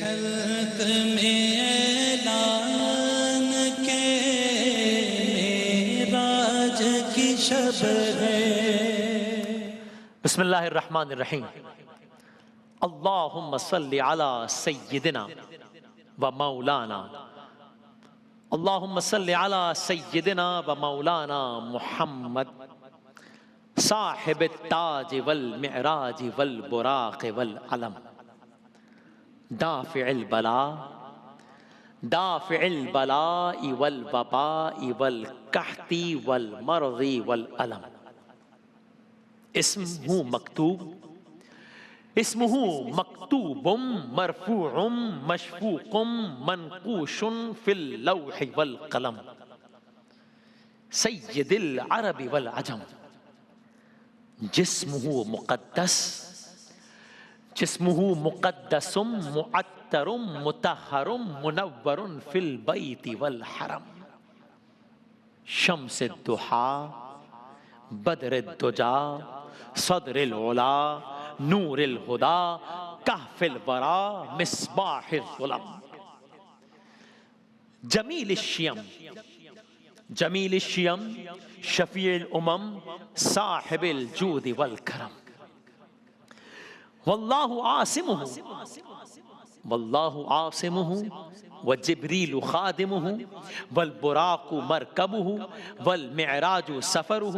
حلق میں اعلان کے معراج کی شب ہے۔ بسم اللہ الرحمن الرحیم۔ اللہم صلی علی سیدنا و مولانا، اللہم صلی علی سیدنا و مولانا محمد صاحب التاج والمعراج والبراق والعلم، دافع البلاء والوباء والقحط والمرض والألم۔ اسمہ مکتوب مرفوع مشفوق منقوش فی اللوح والقلم، سید العرب والعجم۔ جسمہ مقدس معطر مطہر منور فی البیت والحرم، شمس الضحی بدر الدجا صدر العلا نور الہدی کہف الورا مصباح الظلم۔ جمیل الشیم شفیع الامم صاحب الجود والکرم، واللہ عاصمہ وجبریل خادمہ والبراق مرکبہ والمعراج سفرہ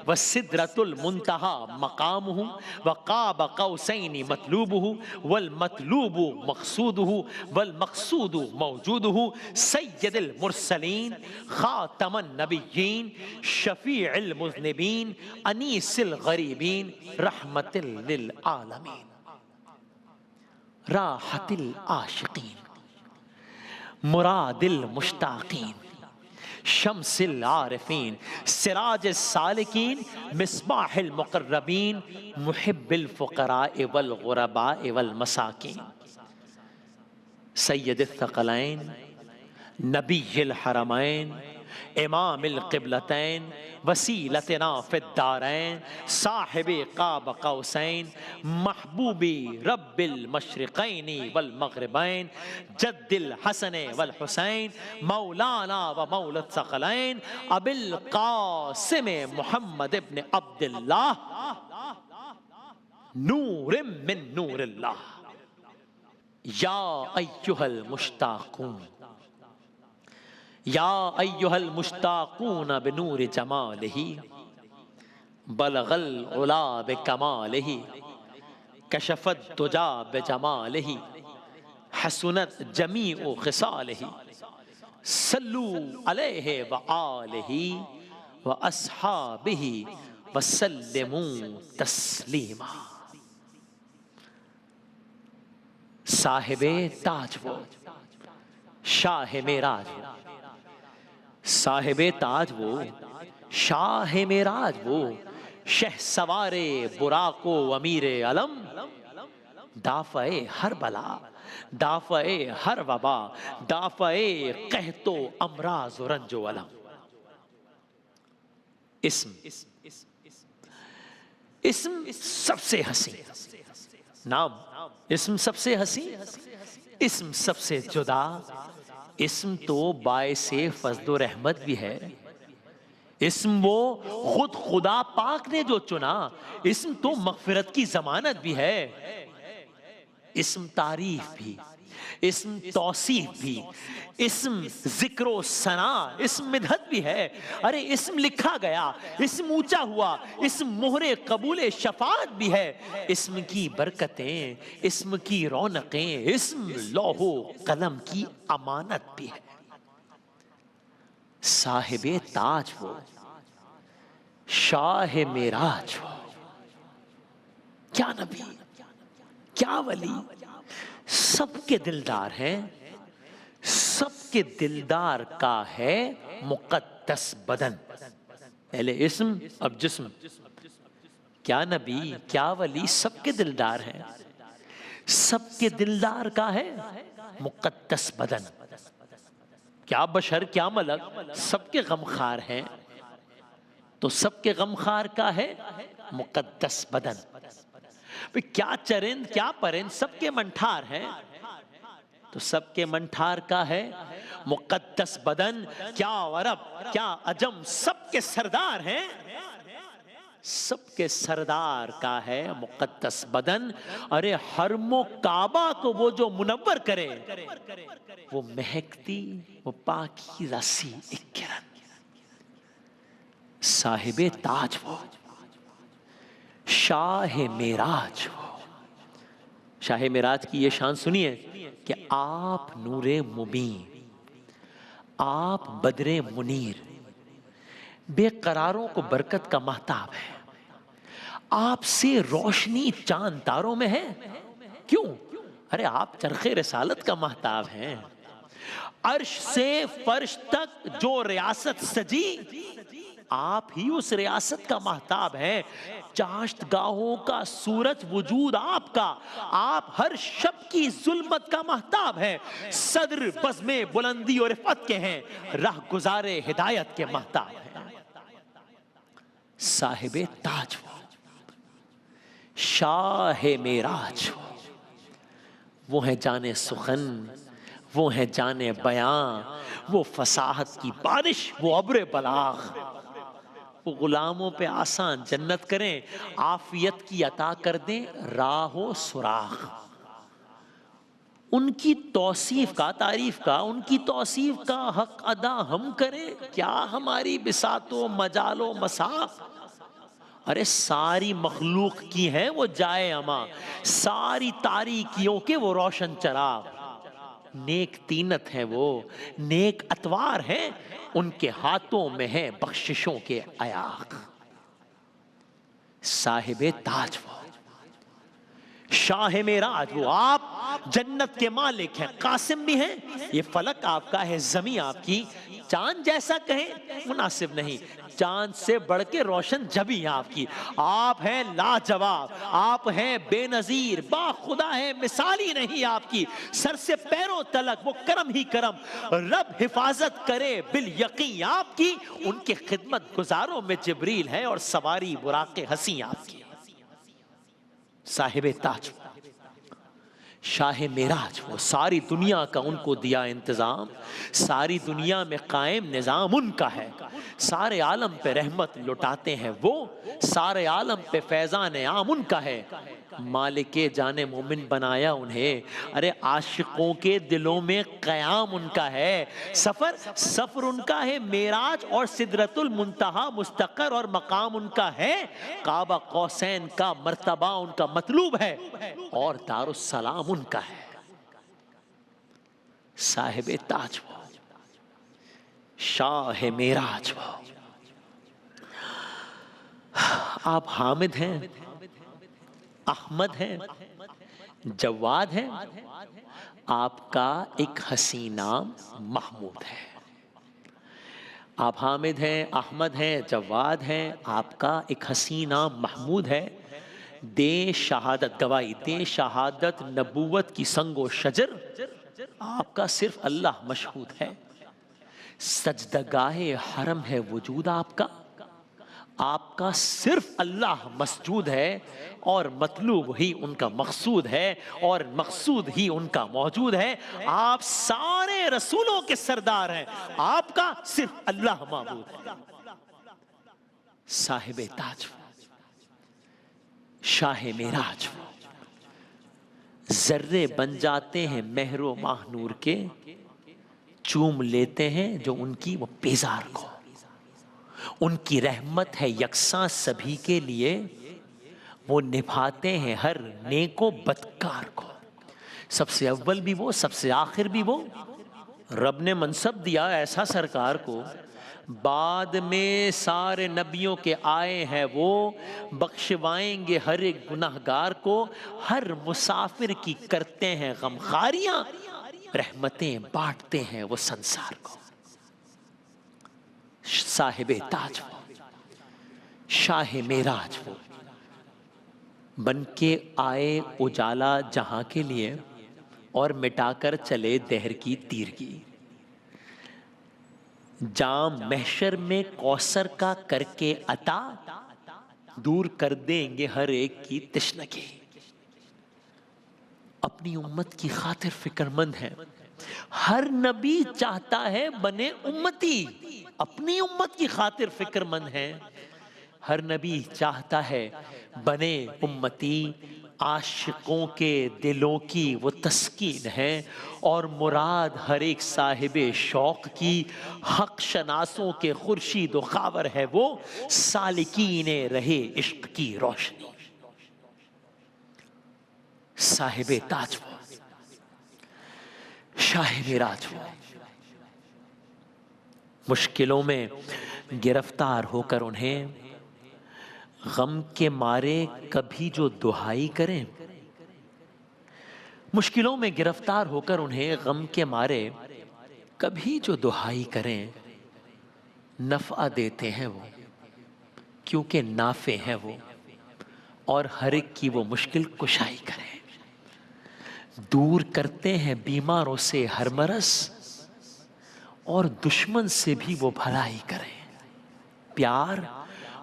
والسدرۃ المنتہی مقامہ وقاب قوسین مطلوبہ والمطلوب مقصودہ والمقصود موجودہ، سید المرسلین خاتم النبیین شفیع المذنبین انیس الغریبین رحمت للعالمین، راحت العاشقین مراد المشتاقین شمس العارفین سراج السالکین مصباح المقربین محب الفقراء والغرباء والمساکین، سید الثقلین نبی الحرمین امام القبلتین وسیلتنا فی الدارین صاحب قاب قوسین محبوب رب المشرقین والمغربین جد الحسن والحسین مولانا و مولا الثقلین ابی القاسم محمد ابن عبداللہ نور من نور اللہ۔ یا ایہا المشتاقون یا ایہا المشتاقون بنور جمالہ بلغ العلا بکمالہ کشف الدجا بجمالہ حسنت جمیع خصالہ، صلو علیہ وآلہ واصحابہ وسلموا تسلیما۔ صاحب تاج وہ شاہ معراج وہ، صاحب تاج وہ شاہ معراج وہ، شہ سوار براق و امیر علم، دافع ہر بلا دافع ہر وبا دافع قحط و امراض و رنج و علم۔ اسم سب سے حسین نام، اسم سب سے حسین، اسم سب سے جدا، اسم تو باعث فضل و رحمت بھی ہے، اسم وہ خود خدا پاک نے جو چنا، اسم تو مغفرت کی ضمانت بھی ہے، اسم تعریف بھی، اسم توصیف بھی، اسم ذکر و ثنا، اسم مدحت بھی ہے۔ ارے اسم لکھا گیا، اسم اونچا ہوا، اسم مہر قبول شفاعت بھی ہے، اسم کی برکتیں، اسم کی رونقیں، اسم لوح و قلم کی امانت بھی ہے۔ صاحب تاج وہ شاہ معراج وہ، کیا نبی کیا ولی، سب کے دلدار ہیں، سب کے دلدار کا ہے مقدس بدن۔ پہلے اسم اب جسم، کیا نبی کیا ولی سب کے دلدار ہیں، سب کے دلدار کا ہے مقدس بدن، کیا بشر کیا ملک سب کے غمخوار ہیں، تو سب کے غمخوار کا ہے مقدس بدن۔ کیا چرند کیا پرند سب کے منٹھار ہیں، تو سب کے من ٹھار کا ہے مقدس بدن، کیا عرب کیا عجم سب کے سردار ہیں، سب کے سردار کا ہے مقدس بدن۔ ارے حرم و کعبہ کو وہ جو منور کرے، وہ مہکتی وہ پاکیزہ سی ایک کرن، صاحب تاج وہ، شاہ معراج وہ۔ شاہ معراج کی یہ شان سنیے کہ آپ نور مبین، آپ بدر منیر، بے قراروں کو برکت کا مہتاب ہے، آپ سے روشنی چاند تاروں میں ہے۔ کیوں؟ ارے آپ چرخ رسالت کا مہتاب ہیں۔ عرش سے فرش تک جو ریاست سجی، آپ ہی اس ریاست کا مہتاب ہیں۔ چاشت گاہوں کا سورج وجود آپ کا، آپ ہر شب کی ظلمت کا مہتاب ہیں۔ صدر بزم بلندی اور عفت کے ہیں، راہ گزار ہدایت کے مہتاب ہیں۔ صاحب تاج وہ، شاہ معراج وہ ہیں جانے سخن، وہ ہیں جانے بیاں، وہ فصاحت کی بارش، وہ ابر بلاغ، وہ غلاموں پہ آسان جنت کریں، عافیت کی عطا کر دیں راہ و سراغ۔ ان کی توصیف کا، تعریف کا، ان کی توصیف کا حق ادا ہم کریں، کیا ہماری بساط و مجال و مساق۔ ارے ساری مخلوق کی ہیں وہ جائے اما، ساری تاریکیوں کے وہ روشن چراغ۔ نیک تینت ہیں وہ، نیک اتوار ہیں، ان کے ہاتھوں میں ہیں بخششوں کے ایاغ۔ صاحب تاج وہ، شاہ معراج وہ، آپ جنت کے مالک ہیں، قاسم بھی ہیں۔ یہ فلک آپ کا ہے، زمین آپ کی، چاند جیسا کہیں مناسب نہیں، چاند سے بڑھ کے روشن جبیں آپ کی۔ آپ ہیں لاجواب، آپ ہیں بے نظیر، با خدا ہے مثالی نہیں آپ کی۔ سر سے پیروں تلک وہ کرم ہی کرم، رب حفاظت کرے بالیقین آپ کی۔ ان کے خدمت گزاروں میں جبریل ہے اور سواری براق حسین آپ کی۔ صاحب تاج شاہ معراج وہ، ساری دنیا کا ان کو دیا انتظام، ساری دنیا میں قائم نظام ان کا ہے۔ سارے عالم پہ رحمت لٹاتے ہیں وہ، سارے عالم پہ فیضان عام ان کا ہے۔ مالک جان مومن بنایا انہیں، ارے عاشقوں کے دلوں میں قیام ان کا ہے۔ سفر ان کا ہے معراج اور سدرۃ المنتہا مستقر اور مقام ان کا ہے۔ کعبہ قوسین کا مرتبہ ان کا مطلوب ہے اور دار السلام ان کا ہے۔ صاحب تاج وہ، شاہ معراج وہ، آپ حامد ہیں، احمد ہیں، جواد ہیں، آپ کا ایک حسین نام محمود ہے۔ آپ حامد ہیں، احمد ہیں، جواد ہیں، آپ کا ایک حسین نام محمود ہے۔ دے شہادت گواہی، دے شہادت نبوت کی سنگ و شجر، آپ کا صرف اللہ مشہود ہے۔ سجدگاہ حرم ہے وجود آپ کا، آپ کا صرف اللہ مسجود ہے، اور مطلوب ہی ان کا مقصود ہے، اور مقصود ہی ان کا موجود ہے۔ آپ سارے رسولوں کے سردار ہیں، آپ کا صرف اللہ معبود ہے۔ صاحب تاج شاہ معراج ذرے بن جاتے ہیں مہر و ماہ نور کے، چوم لیتے ہیں جو ان کی وہ پیزار کو۔ ان کی رحمت ہے یکساں سبھی کے لیے، وہ نبھاتے ہیں ہر نیک و بدکار کو۔ سب سے اول بھی وہ، سب سے آخر بھی وہ، رب نے منصب دیا ایسا سرکار کو۔ بعد میں سارے نبیوں کے آئے ہیں وہ، بخشوائیں گے ہر ایک گناہگار کو۔ ہر مسافر کی کرتے ہیں غمخاریاں، رحمتیں بانٹتے ہیں وہ سنسار کو۔ صاحب تاج وہ، شاہ معراج وہ، بن کے آئے اجالا جہاں کے لیے، اور مٹا کر چلے دہر کی تیرگی۔ جام محشر میں کوثر کا کر کے عطا، دور کر دیں گے ہر ایک کی تشنگی۔ اپنی امت کی خاطر فکر مند ہیں. ہر نبی چاہتا ہے بنے امتی، اپنی امت کی خاطر فکر مند ہیں. ہر نبی چاہتا ہے بنے امتی. عاشقوں کے دلوں کی وہ تسکین ہے اور مراد ہر ایک صاحب شوق کی. حق شناسوں کے خورشید و خاور ہے وہ، سالکین رہے عشق کی روشنی. صاحب تاج وہ، شاہ معراج وہ، مشکلوں میں گرفتار ہو کر انہیں غم کے مارے کبھی جو دہائی کریں. مشکلوں میں گرفتار ہو کر انہیں غم کے مارے کبھی جو دہائی کریں، نفع دیتے ہیں وہ کیونکہ نافع ہیں وہ، اور ہر ایک کی وہ مشکل کشائی کریں. دور کرتے ہیں بیماروں سے ہر مرض اور دشمن سے بھی وہ بھلائی کریں. پیار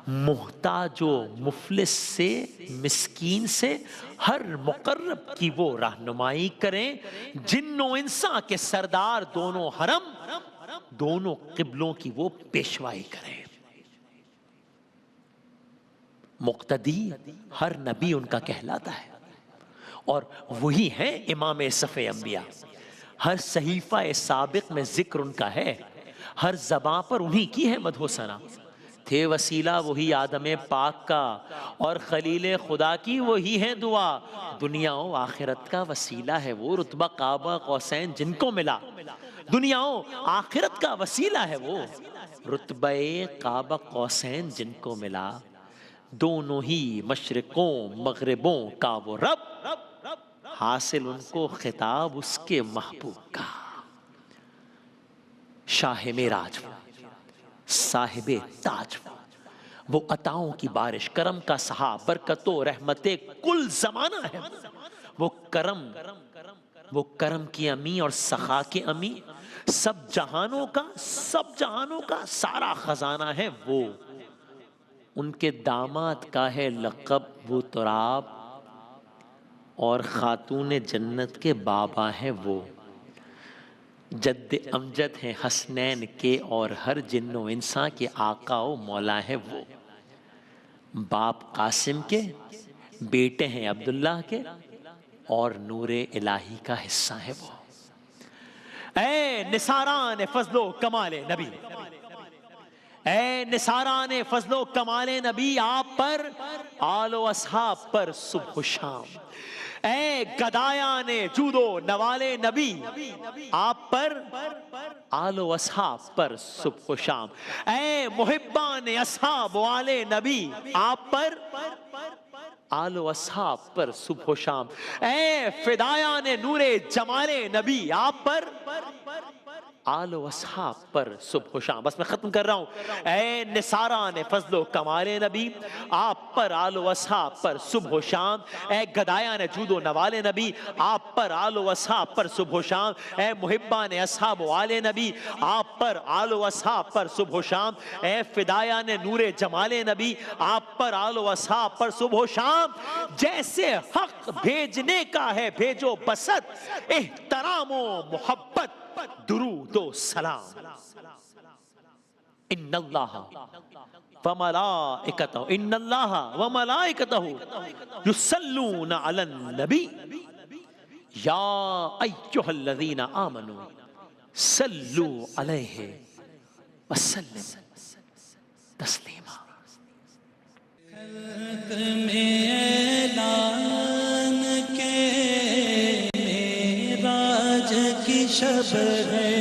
محتاج و مفلس سے، مسکین سے، ہر مقرب کی وہ رہنمائی کریں. جن و انسان کے سردار دونوں حرم، دونوں قبلوں کی وہ پیشوائی کریں. مقتدی ہر نبی ان کا کہلاتا ہے اور وہی ہیں امام صف انبیاء. ہر صحیفہ سابق میں ذکر ان کا ہے، ہر زباں پر انہی کی ہے مدح و ثنا. تھے وسیلہ وہی آدم پاک کا اور خلیل خدا کی وہی ہے دعا. دنیا و آخرت کا وسیلہ ہے وہ، رتبہ قاب قوسین جن کو ملا. دنیا و آخرت کا وسیلہ ہے وہ، رتبہ قاب قوسین جن کو ملا. دونوں ہی مشرقوں مغربوں کا وہ رب، حاصل ان کو خطاب اس کے محبوب کا. شاہ معراج وہ، صاحب تاج وہ عطاؤں کی بارش، کرم کا سہا، برکت و رحمت کل زمانہ ہے وہ. وہ کرم کی امی اور سخا کی امی، سب جہانوں کا سارا خزانہ ہے وہ. ان کے داماد کا ہے لقب وہ تراب، اور خاتون جنت کے بابا ہیں وہ. جد امجد ہیں حسنین کے اور ہر جن و انسان کے آقا و مولا ہے وہ. باپ قاسم کے، بیٹے ہیں عبداللہ کے، اور نور الہی کا حصہ ہے وہ. اے نثاران فضل و کمال نبی، اے نثاران فضل و کمال نبی، آپ پر آل و اصحاب پر صبح و شام. اے گدایان جود و نوال نبی، آپ پر آل و اصحاب پر صبح و شام. اے محبان اصحاب وال نبی، آپ پر آل و اصحاب پر صبح و شام. اے فدایان نور جمال نبی، آپ پر آل و اصحاب پر صبح و شام. بس میں ختم کر رہا ہوں. اے نثاران فضل و کمال نبی، آپ پر آل و اصحاب پر صبح و شام. اے گدایان جود و نوال نبی، آپ پر آل و اصحاب پر صبح و شام. اے محبان اصحاب وال نبی، آپ پر آل و اصحاب پر صبح و شام. اے فدایان نور جمال نبی، آپ پر آل و اصحاب پر صبح و شام. جیسے حق بھیجنے کا ہے بھیجو بسط، احترام و محبت درود و سلام. ان اللہ وملائکتہ، ان اللہ وملائکتہ یصلون علی النبی یا ایھا الذین آمنوا صلوا علیہ وسلم تسلیما. میں اعلان کے معراج کی شب ہے.